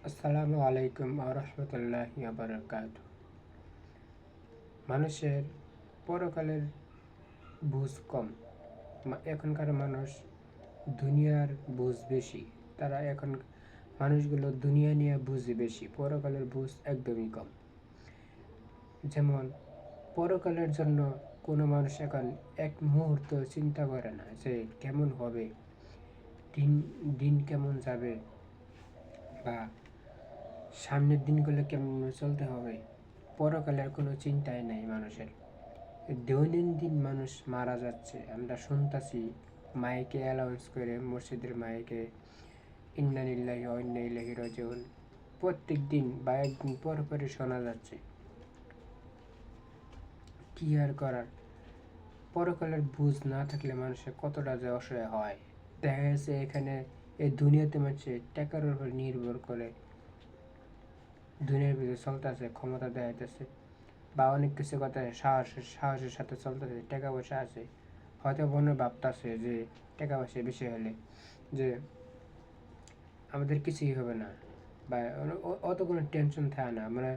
আসসালামু আলাইকুম আরহামতুল্লাহি আবরাকাতুহু। মানুষের পরকালের বুঝ কম। এখনকার মানুষ দুনিয়ার বুঝ বেশি। তারা এখন মানুষগুলো দুনিয়া নিয়ে বুঝে বেশি, পরকালের বুঝ একদমই কম। যেমন পরকালের জন্য কোনো মানুষ এখন এক মুহূর্ত চিন্তা করে না যে কেমন হবে, দিন দিন কেমন যাবে, বা সামনের দিনগুলো কেমন চলতে হবে। পরকালের কোনো চিন্তাই নাই মানুষের। দৈনন্দিন মানুষ মারা যাচ্ছে, আমরা শুনতাছি মাইকে অ্যালাউন্স করে, মসজিদের মাইকে ইন্না লিল্লাহি ওয়া ইন্না ইলাইহি রাজিউন প্রত্যেক দিন বা একদিন পর পরই শোনা যাচ্ছে। কি আর করার, পরকালের বুঝ না থাকলে মানুষের কতটা যে অসহায় হয়। দেখা গেছে এখানে এই দুনিয়াতে মানুষের টাকার উপর নির্ভর করে দুনিয়ার ভিতরে চলতেছে, ক্ষমতা দেখাইতেছে, বা অনেক কিছু কথা সাহসের সাথে চলতেছে, টাকা পয়সা আছে, হয়তো মনে ভাবতেছে যে টাকা পয়সা বেশি হলে যে আমাদের কিছুই হবে না, বা অত কোনো টেনশন থাকে না, মানে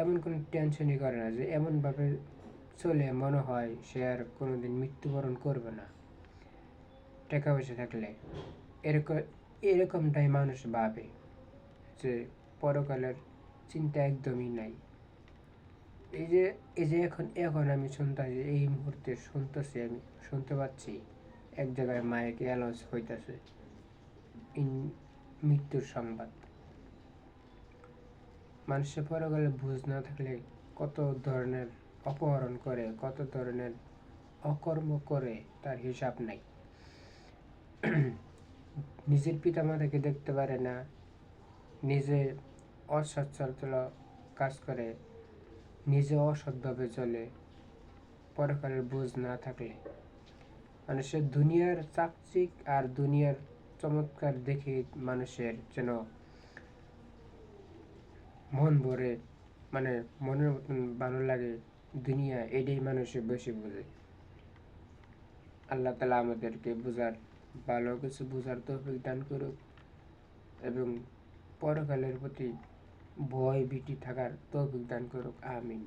এমন কোনো টেনশনই করে না, যে এমনভাবে চলে মনে হয় সে আর কোনোদিন মৃত্যুবরণ করবে না টাকা পয়সা থাকলে। এরকম এরকমটাই মানুষ ভাবে যে পরকালের চিন্তা একদমই নাই। এই যে এখন এখন আমি শুনতেছি, এই মুহূর্তে শুনতেছি, আমি শুনতে পাচ্ছি এক জায়গায় মাইকে অ্যানাউন্স হইতেছে মৃত্যুর সংবাদ। মানুষের পরকালে বুঝ না থাকলে কত ধরনের অপহরণ করে, কত ধরনের অকর্ম করে, তার হিসাব নাই। নিজের পিতামাতাকে দেখতে পারে না, নিজে অসচ্ছল কাজ করে, নিজে অসৎভাবে চলে। পরকালের বুঝ না থাকলে মানুষের দুনিয়ার চাকচিক আর দুনিয়ার চমৎকার দেখে মানুষের যেন মন ভরে, মানে মনের মতন ভালো লাগে দুনিয়া, এটাই মানুষের বেশি বোঝে। আল্লাহ তালা আমাদেরকে বোঝার, ভালো কিছু বোঝার তৌফিক দান করুক, এবং পরকালের প্রতি ভয় ভীতি থাকার তৌফিক দান করুক। আমিন।